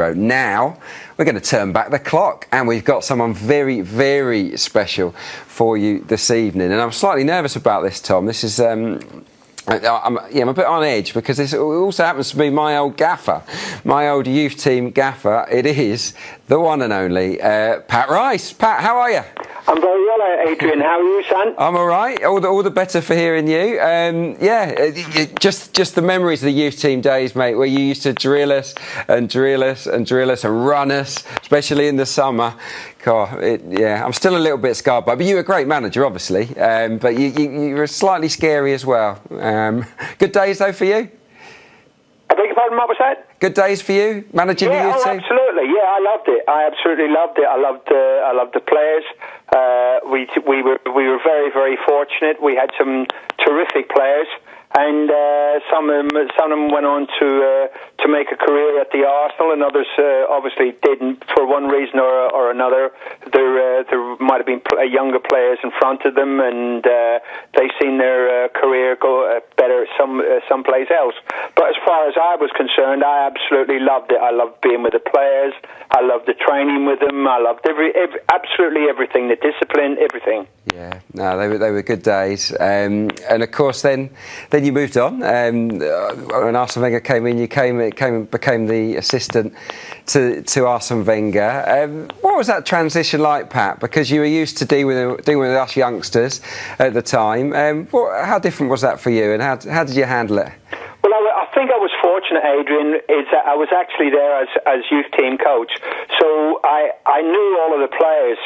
Pedro. Now, we're going to turn back the clock, and we've got someone very, very special for you this evening. And I'm slightly nervous about this, Tom. This is... I'm a bit on edge because this also happens to be my old gaffer, my old youth team gaffer. It is the one and only Pat Rice. Pat, how are you? I'm very well, Adrian. How are you, son? I'm all right. All the better for hearing you. Just the memories of the youth team days, mate, where you used to drill us and run us, especially in the summer. God, I'm still a little bit scarred by it, but you were a great manager, obviously. But you were slightly scary as well. Good days, though, for you? I beg your pardon, what was that? Good days for you, managing the youth team? Absolutely. Yeah, I loved it. I absolutely loved it. I loved the players. We were very, very fortunate. We had some terrific players. And some of them went on to make a career at the Arsenal, and others obviously didn't for one reason or another. There might have been younger players in front of them, and they've seen their career go better someplace else. But as far as I was concerned, I absolutely loved it. I loved being with the players. I loved the training with them. I loved absolutely everything, the discipline, everything. Yeah, no, they were good days. And of course, then you moved on. When Arsene Wenger came in, you became the assistant to Arsene Wenger. What was that transition like, Pat? Because you were used to dealing with us youngsters at the time. How different was that for you, and how did you handle it? Well, I think I was fortunate, Adrian, is that I was actually there as youth team coach, so I knew all of the players.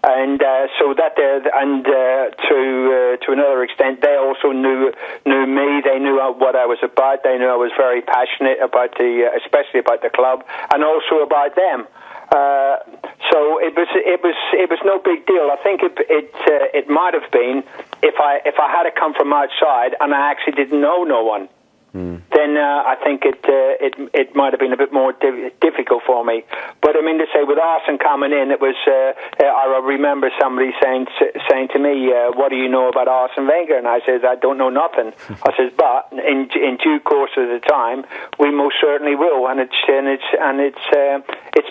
And so that to another extent, they also knew me. They knew what I was about. They knew I was very passionate about especially about the club, and also about them. So it was no big deal. I think it might have been if I had to come from outside and I actually didn't know no one. Then I think it might have been a bit more difficult for me. But I mean to say, with Arsene coming in, it was. I remember somebody saying to me, "What do you know about Arsene Wenger?" And I said, "I don't know nothing." I said, "But in due course of the time, we most certainly will," and it's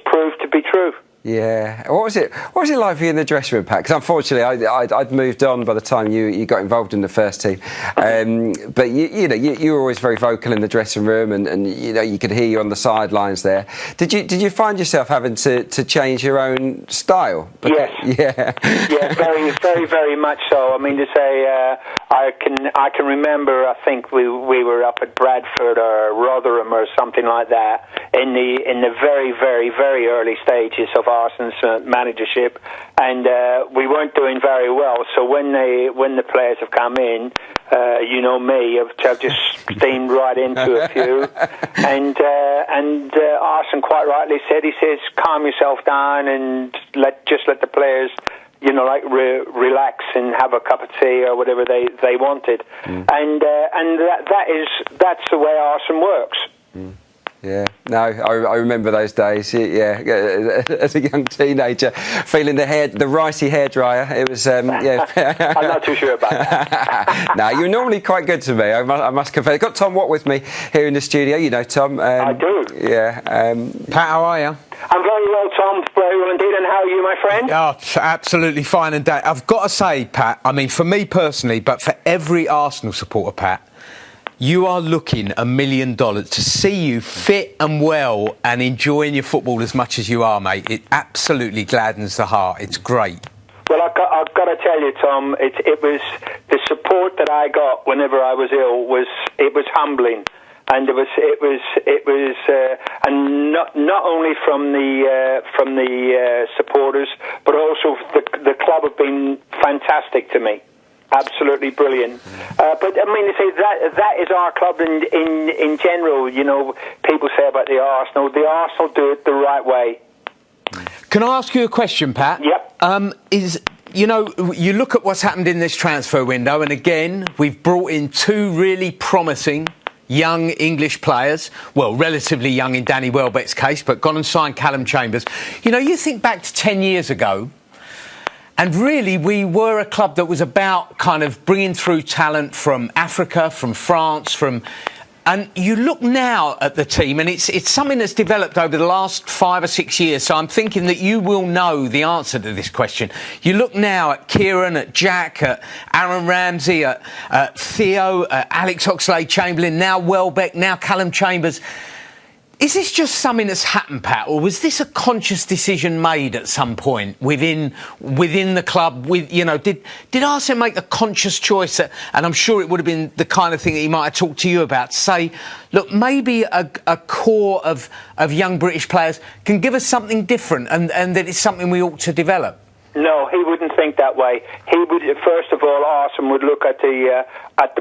proved to be true. Yeah. What was it like for you in the dressing room, Pat? Because unfortunately, I'd moved on by the time you got involved in the first team. But you were always very vocal in the dressing room, and you could hear you on the sidelines there. Did you find yourself having to change your own style? Yes. Yeah. Yeah. Very, very, very much so. I mean to say, I can remember. I think we were up at Bradford or Rotherham or something like that in the very, very, very early stages of Arsene's managership, and we weren't doing very well. So when the players have come in, you know me, I've just steamed right into a few, and Arsene quite rightly said, he says, calm yourself down and let the players, relax and have a cup of tea or whatever they wanted, and that's the way Arsene works. Yeah, no, I remember those days. Yeah, as a young teenager, feeling the ricey hairdryer. It was, I'm not too sure about that. No, you're normally quite good to me. I must confess. I've got Tom Watt with me here in the studio. You know Tom. I do. Yeah. Pat, how are you? I'm very well, Tom. Very well indeed. And how are you, my friend? Oh, absolutely fine. And I've got to say, Pat, I mean, for me personally, but for every Arsenal supporter, Pat, you are looking $1 million to see you fit and well and enjoying your football as much as you are, mate. It absolutely gladdens the heart. It's great. Well, I've got to tell you, Tom, it was the support that I got whenever I was ill was humbling, and it was and not only from the supporters, but also the club have been fantastic to me. Absolutely brilliant. But I mean, to say that is our club in general. People say about the Arsenal do it the right way. Can I ask you a question, Pat? Yep. You look at what's happened in this transfer window, and again, we've brought in two really promising young English players, well, relatively young in Danny Welbeck's case, but gone and signed Callum Chambers. You think back to 10 years ago, and really, we were a club that was about kind of bringing through talent from Africa, from France, from And you look now at the team, and it's something that's developed over the last 5 or 6 years. So I'm thinking that you will know the answer to this question. You look now at Kieran, at Jack, at Aaron Ramsey, at Theo, at Alex Oxlade-Chamberlain, now Welbeck, now Callum Chambers. Is this just something that's happened, Pat, or was this a conscious decision made at some point within the club? Did Arsene make a conscious choice that, and I'm sure it would have been the kind of thing that he might have talked to you about, to say, look, maybe a core of young British players can give us something different, and that it's something we ought to develop? No, he wouldn't think that way. He would, first of all, Arsene would look at the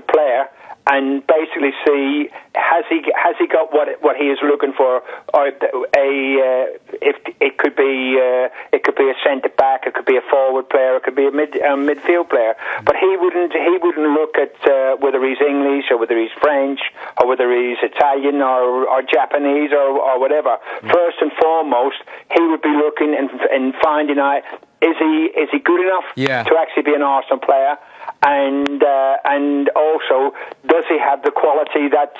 player and basically see, has he got what he is looking for, or if it could be a centre back, it could be a forward player, it could be a midfield player. But he wouldn't look at whether he's English or whether he's French or whether he's Italian or Japanese or whatever. First and foremost, he would be looking and finding out, is he good enough to actually be an Arsenal player? And also, does he have the quality that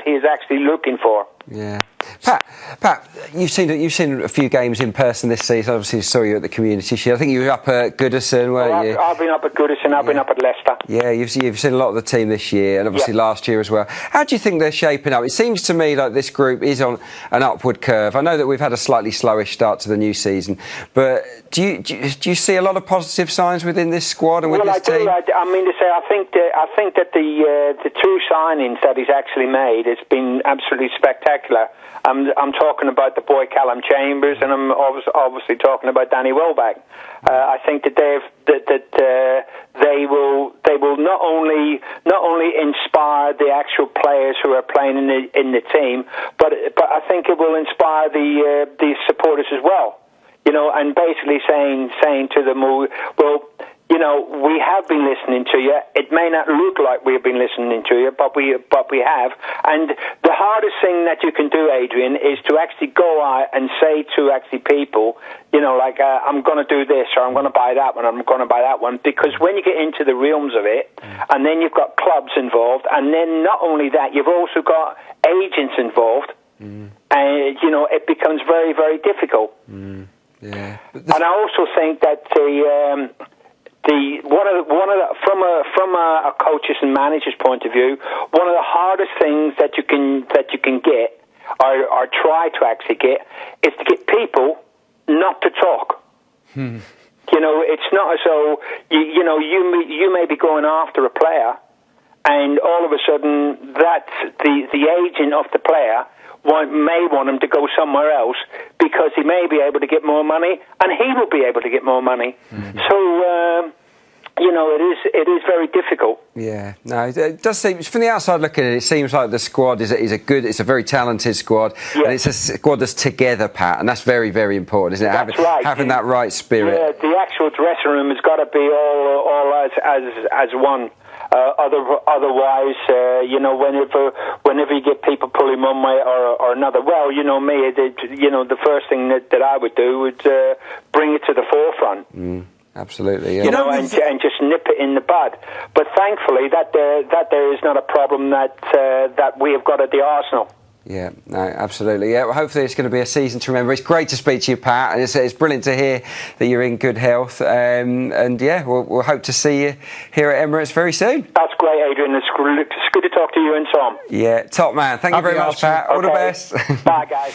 he is actually looking for? Yeah, Pat, you've seen a few games in person this season. Obviously, saw you at the Community Shield. I think you were up at Goodison, weren't you? I've been up at Goodison. I've been up at Leicester. Yeah, you've seen a lot of the team this year, and obviously last year as well. How do you think they're shaping up? It seems to me like this group is on an upward curve. I know that we've had a slightly slowish start to the new season, but do you see a lot of positive signs within this squad and with this team? I mean to say, I think that the two signings that he's actually made has been absolutely spectacular. I'm talking about the boy Callum Chambers, and I'm obviously talking about Danny Welbeck. I think that they will not only inspire the actual players who are playing in the team, but I think it will inspire the supporters as well. And basically saying to them, well, we have been listening to you. It may not look like we have been listening to you, but we have. And the hardest thing that you can do, Adrian, is to actually go out and say to actually people, I'm going to do this, or I'm going to buy that one, or I'm going to buy that one. Because when you get into the realms of it, and then you've got clubs involved, and then not only that, you've also got agents involved, and it becomes very, very difficult. Yeah. And I also think that from a coach's and manager's point of view, one of the hardest things that you can get or try to actually get is to get people not to talk. It's not as though you may be going after a player, and all of a sudden that the agent of the player may want him to go somewhere else because he may be able to get more money, and he will be able to get more money. So, it is very difficult. Yeah, no, it does seem, from the outside looking at it, it seems like the squad is it's a very talented squad, and it's a squad that's together, Pat, and that's very, very important, isn't it? That's right. Having that right spirit. Yeah, the actual dressing room has got to be all as one. Otherwise, whenever you get people pulling one way or another, well, me, the first thing that I would do would bring it to the forefront. Absolutely, yeah. And just nip it in the bud. But thankfully, that there is not a problem that we have got at the Arsenal. Yeah, no, absolutely. Yeah, well, hopefully it's going to be a season to remember. It's great to speak to you, Pat, and it's brilliant to hear that you're in good health. And yeah, we'll hope to see you here at Emirates very soon. That's great, Adrian. It's good to talk to you and Tom. Yeah, top man. Thank you very much, Pat. All the best. Bye, guys.